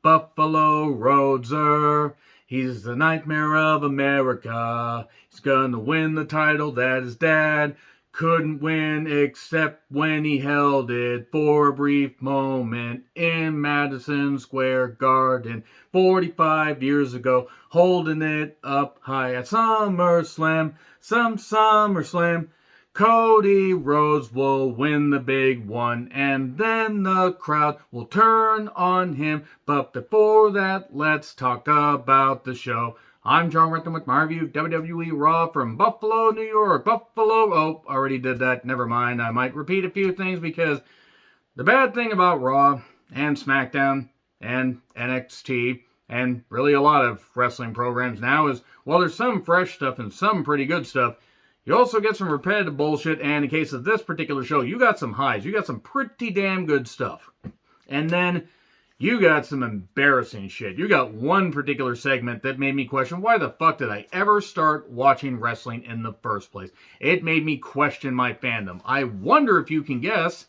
Buffalo Rhodesier. He's the nightmare of America. He's gonna win the title that his dad couldn't win except when he held it for a brief moment in Madison Square Garden 45 years ago, holding it up high at SummerSlam. SummerSlam. Cody Rhodes will win the big one, and then the crowd will turn on him. But before that, let's talk about the show. I'm John Renton with my review of WWE Raw from Buffalo, New York. Already did that. Never mind. I might repeat a few things because the bad thing about Raw and SmackDown and NXT and really a lot of wrestling programs now is, while there's some fresh stuff and some pretty good stuff, you also get some repetitive bullshit, and in case of this particular show, you got some highs. You got some pretty damn good stuff. And then you got some embarrassing shit. You got one particular segment that made me question, why the fuck did I ever start watching wrestling in the first place? It made me question my fandom. I wonder if you can guess,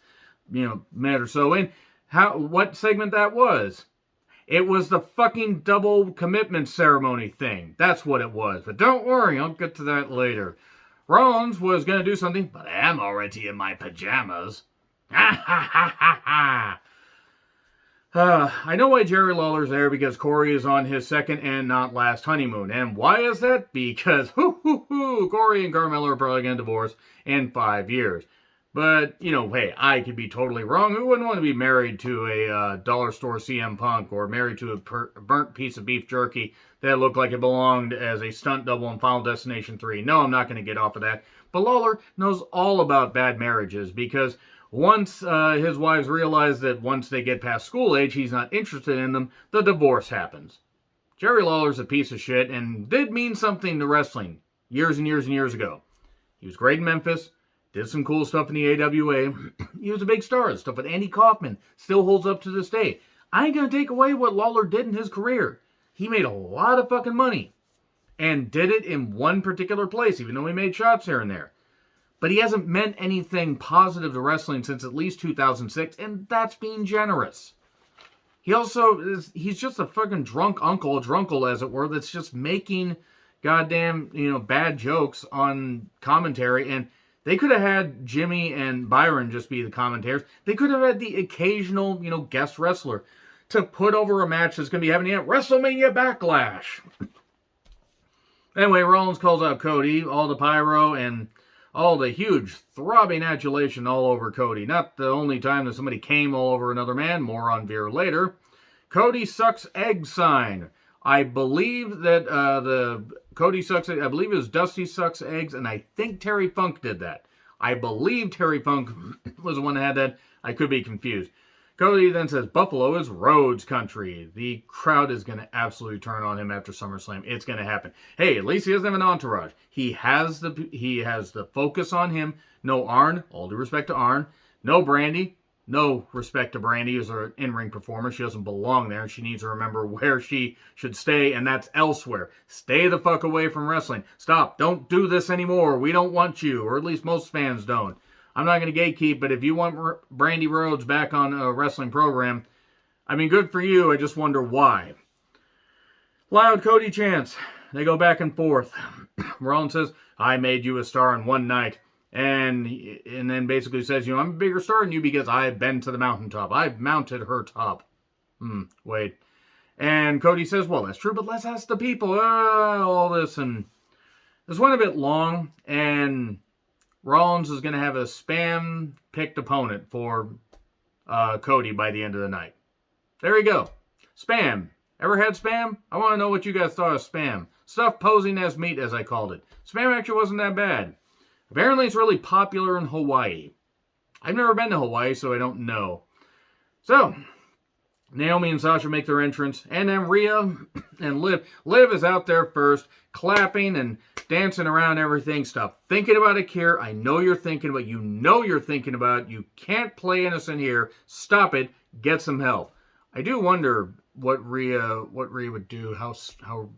minute or so in, what segment that was. It was the fucking double commitment ceremony thing. That's what it was. But don't worry, I'll get to that later. Rollins was going to do something, but I'm already in my pajamas. Ha ha ha ha ha. I know why Jerry Lawler's there, because Corey is on his second and not last honeymoon. And why is that? Because, Corey and Carmella are probably going to divorce in 5 years. But, hey, I could be totally wrong. Who wouldn't want to be married to a dollar store CM Punk, or married to a burnt piece of beef jerky that looked like it belonged as a stunt double in Final Destination 3? No, I'm not going to get off of that. But Lawler knows all about bad marriages, because once his wives realize that once they get past school age, he's not interested in them, the divorce happens. Jerry Lawler's a piece of shit and did mean something to wrestling years and years and years ago. He was great in Memphis, did some cool stuff in the AWA. He was a big star. Stuff with Andy Kaufman still holds up to this day. I ain't going to take away what Lawler did in his career. He made a lot of fucking money and did it in one particular place, even though he made shots here and there. But he hasn't meant anything positive to wrestling since at least 2006, and that's being generous. He's just a fucking drunk uncle, a drunkle as it were, that's just making goddamn, bad jokes on commentary. And they could have had Jimmy and Byron just be the commentators. They could have had the occasional, guest wrestler to put over a match that's going to be having at WrestleMania Backlash. Anyway, Rollins calls out Cody, all the pyro, and all the huge throbbing adulation all over Cody. Not the only time that somebody came all over another man. More on Veer later. Cody sucks egg sign. I believe that I believe it was Dusty sucks eggs, and I think Terry Funk did that. I believe Terry Funk was the one that had that. I could be confused. Cody then says, Buffalo is Rhodes country. The crowd is going to absolutely turn on him after SummerSlam. It's going to happen. Hey, at least he doesn't have an entourage. He has the focus on him. No Arn, all due respect to Arn. No Brandy, no respect to Brandy as an in-ring performer. She doesn't belong there. She needs to remember where she should stay, and that's elsewhere. Stay the fuck away from wrestling. Stop. Don't do this anymore. We don't want you, or at least most fans don't. I'm not going to gatekeep, but if you want Brandy Rhodes back on a wrestling program, good for you. I just wonder why. Loud Cody chants. They go back and forth. Rollins says, I made you a star in one night. And then basically says, I'm a bigger star than you because I've been to the mountaintop. I've mounted her top. Wait. And Cody says, well, that's true, but let's ask the people. All this. And this went a bit long, and Rollins is going to have a spam-picked opponent for Cody by the end of the night. There you go. Spam. Ever had spam? I want to know what you guys thought of spam. Stuff posing as meat, as I called it. Spam actually wasn't that bad. Apparently it's really popular in Hawaii. I've never been to Hawaii, so I don't know. So, Naomi and Sasha make their entrance, and then Rhea and Liv. Liv is out there first, clapping and dancing around everything. Stop thinking about it, Kier. I know you're thinking about it. You're thinking about it. You can't play innocent here. Stop it. Get some help. I do wonder what Rhea would do, how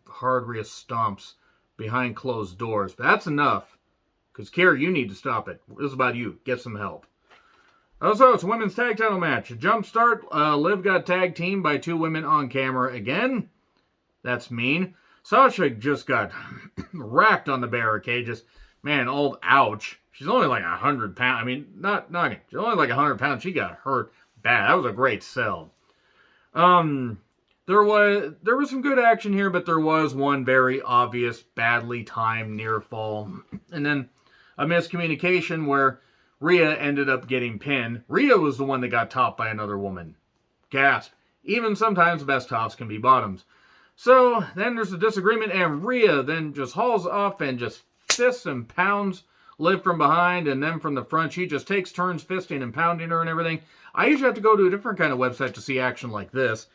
hard Rhea stomps behind closed doors. But that's enough. Because, Kier, you need to stop it. This is about you. Get some help. Also, it's a women's tag title match. A jump start. Liv got tag teamed by 2 women on camera again. That's mean. Sasha just got racked on the barricade. Just, man, old ouch. She's only like 100 pounds. I mean, not, she's only like 100 pounds. She got hurt bad. That was a great sell. There was some good action here, but there was one very obvious, badly timed near fall. And then a miscommunication where Rhea ended up getting pinned. Rhea was the one that got topped by another woman. Gasp. Even sometimes the best tops can be bottoms. So then there's a disagreement, and Rhea then just hauls off and just fists and pounds Liv from behind, and then from the front, she just takes turns fisting and pounding her and everything. I usually have to go to a different kind of website to see action like this,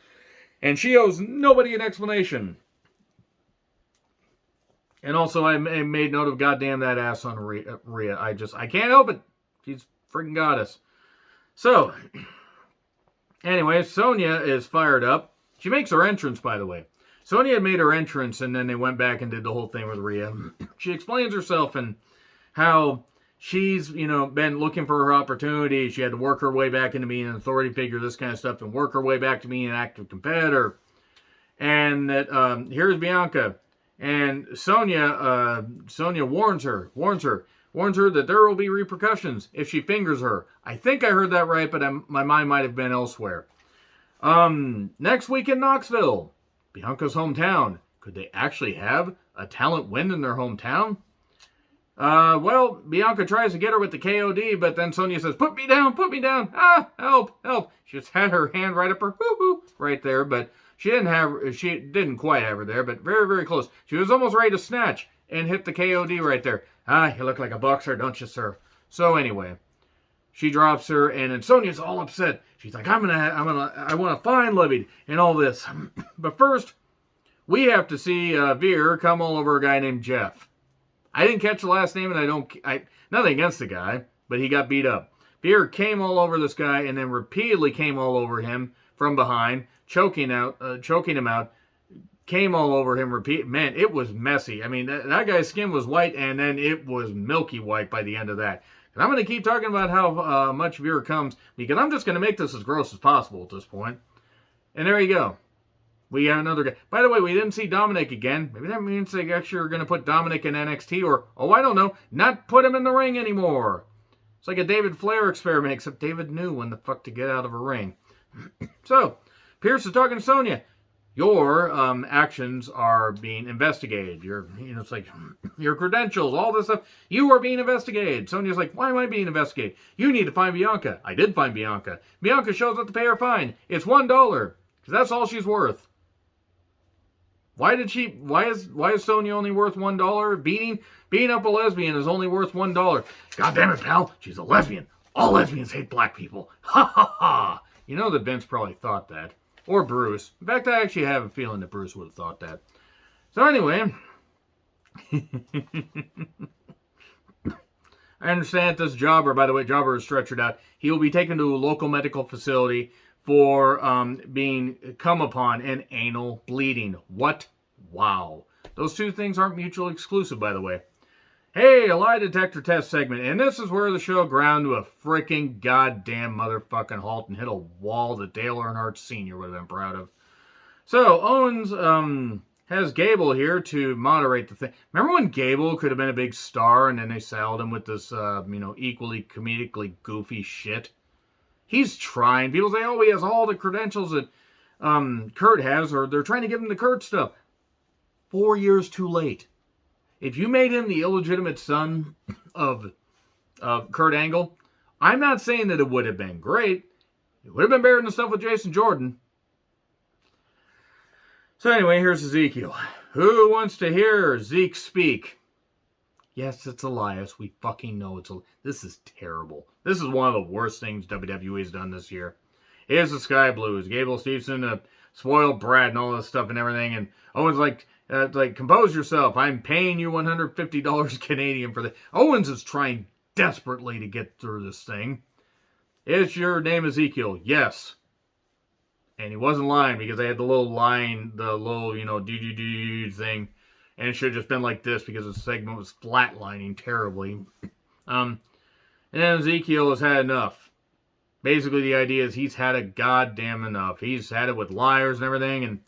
and she owes nobody an explanation. And also, I made note of goddamn that ass on Rhea. I can't help it. She's freaking goddess. So, anyway, Sonya is fired up. She makes her entrance, by the way. Sonya had made her entrance, and then they went back and did the whole thing with Rhea. She explains herself and how she's, been looking for her opportunity. She had to work her way back into being an authority figure, this kind of stuff, and work her way back to being an active competitor. And that here's Bianca. And Sonya warns her that there will be repercussions if she fingers her. I think I heard that right, but my mind might have been elsewhere. Next week in Knoxville, Bianca's hometown. Could they actually have a talent win in their hometown? Well, Bianca tries to get her with the KOD, but then Sonya says, put me down. Ah, help. She just had her hand right up her hoo-hoo right there, but she didn't quite have her there, but very, very close. She was almost ready to snatch and hit the KOD right there. Ah, you look like a boxer, don't you, sir? So anyway, she drops her, and then Sonya's all upset. She's like, I want to find Libby and all this. But first, we have to see Veer come all over a guy named Jeff. I didn't catch the last name, and nothing against the guy, but he got beat up. Veer came all over this guy, and then repeatedly came all over him from behind, choking him out, came all over him. Man, it was messy. I mean, that guy's skin was white, and then it was milky white by the end of that. And I'm going to keep talking about how much Veer comes, because I'm just going to make this as gross as possible at this point. And there you go. We have another guy. By the way, we didn't see Dominic again. Maybe that means they actually are going to put Dominic in NXT, or, I don't know, not put him in the ring anymore. It's like a David Flair experiment, except David knew when the fuck to get out of a ring. So, Pierce is talking to Sonya. Your actions are being investigated. It's like your credentials, all this stuff. You are being investigated. Sonya's like, why am I being investigated? You need to find Bianca. I did find Bianca. Bianca shows up to pay her fine. It's $1, because that's all she's worth. Why is Sonya only worth $1? Beating up a lesbian is only worth $1. God damn it, pal. She's a lesbian. All lesbians hate black people. Ha ha ha. You know that Vince probably thought that. Or Bruce. In fact, I actually have a feeling that Bruce would have thought that. So anyway. I understand that this jobber, by the way, jobber is stretchered out. He will be taken to a local medical facility for being come upon an anal bleeding. What? Wow. Those two things aren't mutually exclusive, by the way. Hey, a lie detector test segment. And this is where the show ground to a freaking goddamn motherfucking halt and hit a wall that Dale Earnhardt Sr. would have been proud of. So, Owens has Gable here to moderate the thing. Remember when Gable could have been a big star and then they saddled him with this, equally comedically goofy shit? He's trying. People say, he has all the credentials that Kurt has, or they're trying to give him the Kurt stuff. 4 years too late. If you made him the illegitimate son of Kurt Angle, I'm not saying that it would have been great. It would have been better than the stuff with Jason Jordan. So anyway, here's Ezekiel. Who wants to hear Zeke speak? Yes, it's Elias. We fucking know it's this is terrible. This is one of the worst things WWE has done this year. Here's the Sky Blues. Gable Stevenson, a spoiled brat and all this stuff and everything. And Owens like, compose yourself. I'm paying you $150 Canadian for this. Owens is trying desperately to get through this thing. Is your name Ezekiel? Yes. And he wasn't lying because they had the little line, the little, do thing. And it should have just been like this because the segment was flatlining terribly. And then Ezekiel has had enough. basically the idea is he's had a goddamn enough. He's had it with liars and everything, and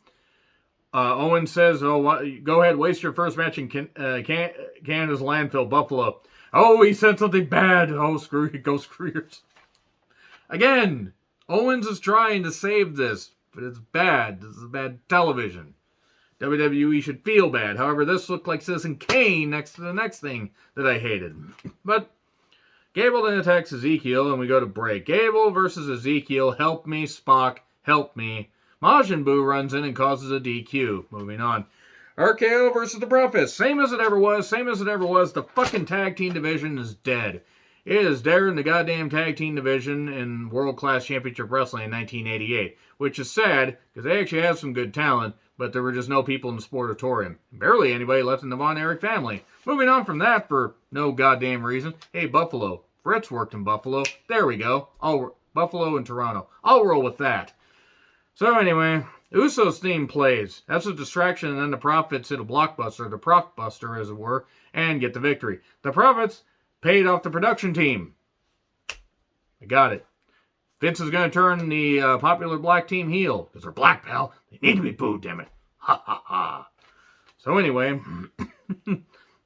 Owen says, "Oh, go ahead, waste your first match in Canada's landfill, Buffalo." Oh, he said something bad. Oh, screw you, go screw yourself. Again, Owens is trying to save this, but it's bad. This is bad television. WWE should feel bad. However, this looked like Citizen Kane next to the next thing that I hated. But Gable then attacks Ezekiel, and we go to break. Gable versus Ezekiel. Help me, Spock. Help me. Majin Buu runs in and causes a DQ. Moving on. RKO versus the Profits. Same as it ever was. Same as it ever was. The fucking tag team division is dead. It is dead in the goddamn tag team division in World Class Championship Wrestling in 1988. Which is sad, because they actually have some good talent, but there were just no people in the Sportatorium. Barely anybody left in the Von Erich family. Moving on from that for no goddamn reason. Hey, Buffalo. Fritz worked in Buffalo. There we go. Buffalo and Toronto. I'll roll with that. So anyway, Usos theme plays. That's a distraction, and then the Profits hit a blockbuster, the Profbuster as it were, and get the victory. The Profits paid off the production team. I got it. Vince is going to turn the popular black team heel, because they're black, pal. They need to be booed, damn it. Ha ha ha. So anyway,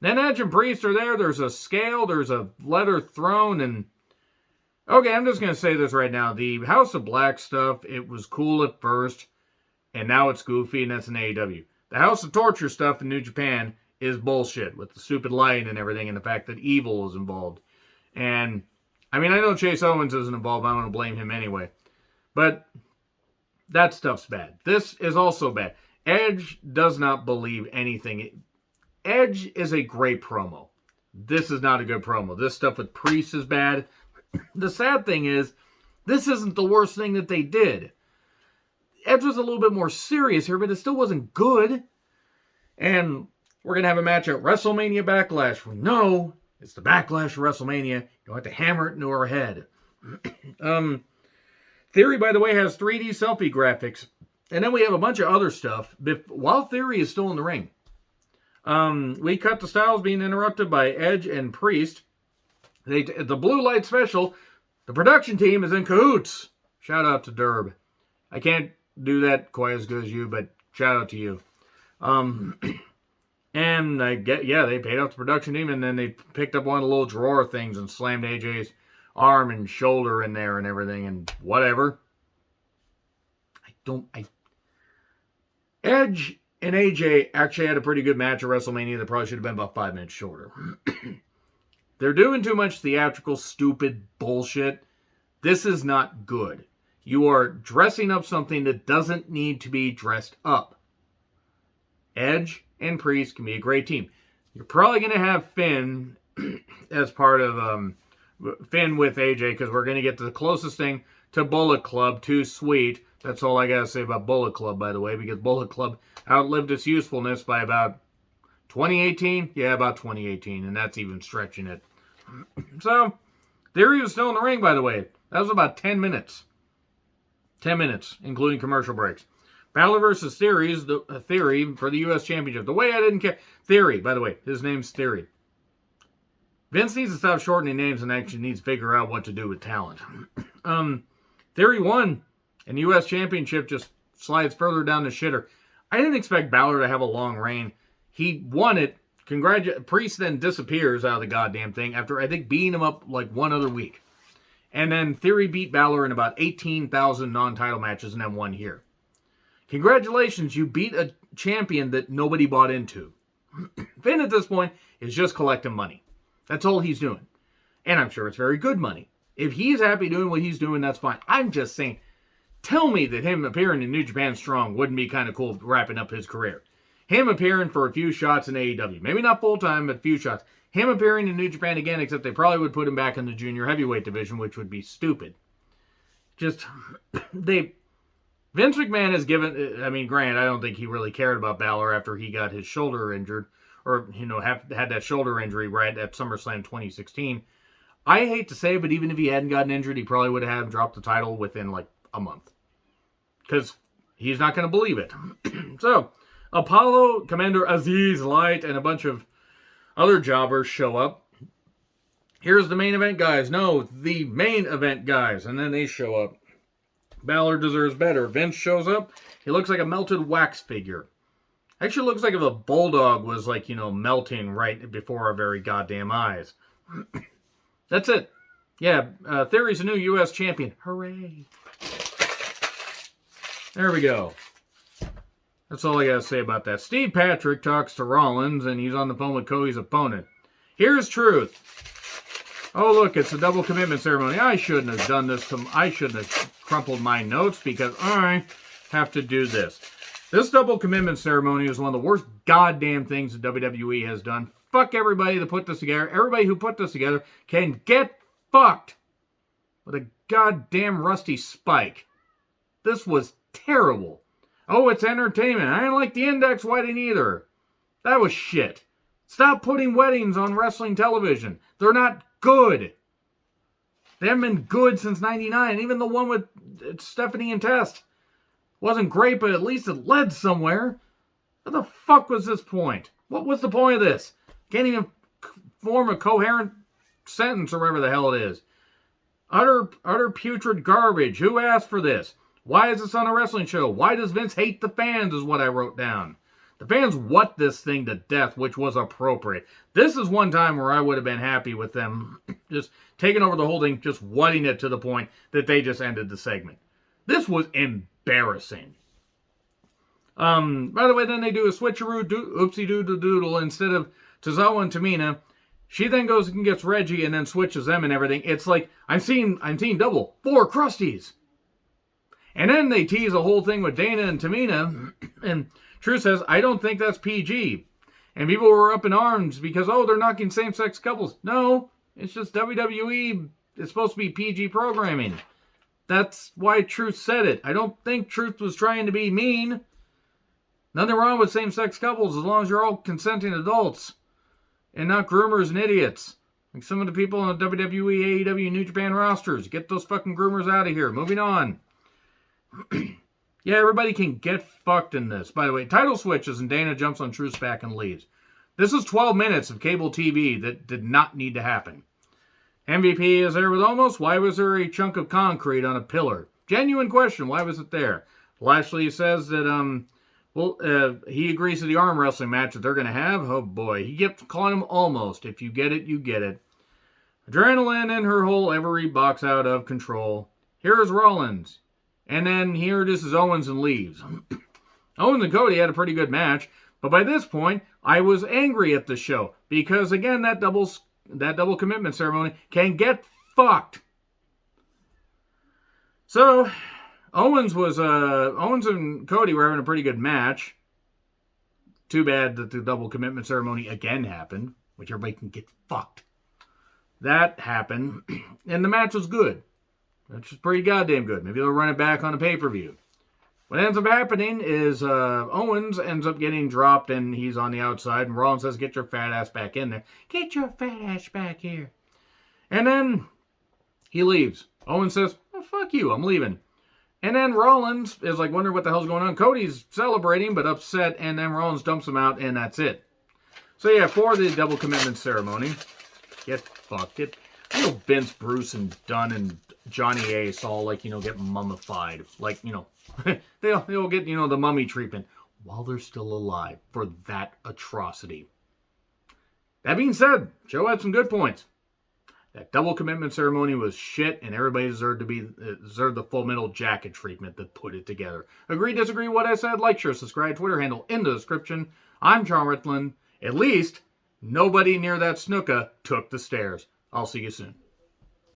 then Edge and Priest are there. There's a scale, there's a letter thrown, and okay, I'm just going to say this right now. The House of Black stuff, it was cool at first, and now it's goofy, and that's in AEW. The House of Torture stuff in New Japan is bullshit, with the stupid light and everything, and the fact that evil is involved. And, I mean, I know Chase Owens isn't involved, I'm going to blame him anyway. But, that stuff's bad. This is also bad. Edge does not believe anything. Edge is a great promo. This is not a good promo. This stuff with Priest is bad. The sad thing is, this isn't the worst thing that they did. Edge was a little bit more serious here, but it still wasn't good. And we're going to have a match at WrestleMania Backlash. We know it's the Backlash of WrestleMania. You don't have to hammer it into our head. Theory, by the way, has 3D selfie graphics. And then we have a bunch of other stuff while Theory is still in the ring. We cut the Styles being interrupted by Edge and Priest. The Blue Light Special, the production team is in cahoots. Shout out to Derb. I can't do that quite as good as you, but shout out to you. And they paid off the production team, and then they picked up one of the little drawer things and slammed AJ's arm and shoulder in there and everything, and whatever. Edge and AJ actually had a pretty good match at WrestleMania that probably should have been about 5 minutes shorter. They're doing too much theatrical, stupid bullshit. This is not good. You are dressing up something that doesn't need to be dressed up. Edge and Priest can be a great team. You're probably going to have Finn as part of Finn with AJ, because we're going to get to the closest thing to Bullet Club, Too Sweet. That's all I got to say about Bullet Club, by the way, because Bullet Club outlived its usefulness by about 2018? Yeah, about 2018, and that's even stretching it. So, Theory was still in the ring, by the way. That was about 10 minutes. 10 minutes, including commercial breaks. Balor versus Theory for the U.S. Championship. The way I didn't care. Theory, by the way, his name's Theory. Vince needs to stop shortening names and actually needs to figure out what to do with talent. Theory won, and the U.S. Championship just slides further down the shitter. I didn't expect Balor to have a long reign. He won it. Priest then disappears out of the goddamn thing after, I think, beating him up like one other week. And then Theory beat Balor in about 18,000 non-title matches and then won here. Congratulations, you beat a champion that nobody bought into. Finn at this point is just collecting money. That's all he's doing. And I'm sure it's very good money. If he's happy doing what he's doing, that's fine. I'm just saying, tell me that him appearing in New Japan Strong wouldn't be kind of cool wrapping up his career. Him appearing for a few shots in AEW. Maybe not full-time, but a few shots. Him appearing in New Japan again, except they probably would put him back in the junior heavyweight division, which would be stupid. Just, Vince McMahon has given, I mean, granted, I don't think he really cared about Balor after he got his shoulder injured, or, had that shoulder injury right at SummerSlam 2016. I hate to say it, but even if he hadn't gotten injured, he probably would have had him drop the title within, like, a month. Because he's not going to believe it. So, Apollo, Commander Aziz Light, and a bunch of other jobbers show up. Here's the main event guys. No, the main event guys. And then they show up. Balor deserves better. Vince shows up. He looks like a melted wax figure. Actually looks like if a bulldog was like, melting right before our very goddamn eyes. That's it. Yeah, Theory's a new U.S. champion. Hooray. There we go. That's all I gotta say about that. Steve Patrick talks to Rollins, and he's on the phone with Cody's opponent. Here's truth. Oh, look, it's a double commitment ceremony. I shouldn't have done this. I shouldn't have crumpled my notes because I have to do this. This double commitment ceremony is one of the worst goddamn things that WWE has done. Fuck everybody that put this together. Everybody who put this together can get fucked with a goddamn rusty spike. This was terrible. Oh, it's entertainment. I didn't like the index wedding either. That was shit. Stop putting weddings on wrestling television. They're not good. They haven't been good since '99. Even the one with Stephanie and Test wasn't great, but at least it led somewhere. What the fuck was this point? What was the point of this? Can't even form a coherent sentence or whatever the hell it is. Utter putrid garbage. Who asked for this? Why is this on a wrestling show? Why does Vince hate the fans is what I wrote down. The fans want this thing to death, which was appropriate. This is one time where I would have been happy with them just taking over the whole thing, just wetting it to the point that they just ended the segment. This was embarrassing. By the way, then they do a switcheroo oopsie doodle doodle instead of Tozawa and Tamina. She then goes and gets Reggie and then switches them and everything. It's like, I'm seeing double 4 Crusties. And then they tease a whole thing with Dana and Tamina, and Truth says, I don't think that's PG. And people were up in arms because, they're knocking same-sex couples. No, it's just WWE. It's supposed to be PG programming. That's why Truth said it. I don't think Truth was trying to be mean. Nothing wrong with same-sex couples as long as you're all consenting adults and not groomers and idiots. Like some of the people on the WWE, AEW, New Japan rosters. Get those fucking groomers out of here. Moving on. Yeah, everybody can get fucked in this. By the way, title switches and Dana jumps on Truth's back and leaves. This is 12 minutes of cable TV that did not need to happen. MVP is there with Omos. Why was there a chunk of concrete on a pillar? Genuine question. Why was it there? Lashley says that he agrees to the arm wrestling match that they're going to have. Oh boy, he kept calling him almost. If you get it, you get it. Adrenaline and her whole every box out of control. Here's Rollins. And then here this is Owens and leaves. Owens and Cody had a pretty good match, but by this point, I was angry at the show because again, that double commitment ceremony can get fucked. So, Owens and Cody were having a pretty good match. Too bad that the double commitment ceremony again happened, which everybody can get fucked. That happened, and the match was good. Which is pretty goddamn good. Maybe they'll run it back on a pay-per-view. What ends up happening is Owens ends up getting dropped and he's on the outside. And Rollins says, get your fat ass back in there. Get your fat ass back here. And then he leaves. Owens says, fuck you, I'm leaving. And then Rollins is like wondering what the hell's going on. Cody's celebrating but upset. And then Rollins dumps him out and that's it. So yeah, for the double commitment ceremony. Get fucked. Vince, Bruce, and Dunn and Johnny Ace all get mummified. They'll get, the mummy treatment while they're still alive for that atrocity. That being said, Joe had some good points. That double commitment ceremony was shit and everybody deserved the full metal jacket treatment that put it together. Agree, disagree, what I said? Like, share, subscribe, Twitter handle in the description. I'm John Ritlin. At least nobody near that snooka took the stairs. I'll see you soon.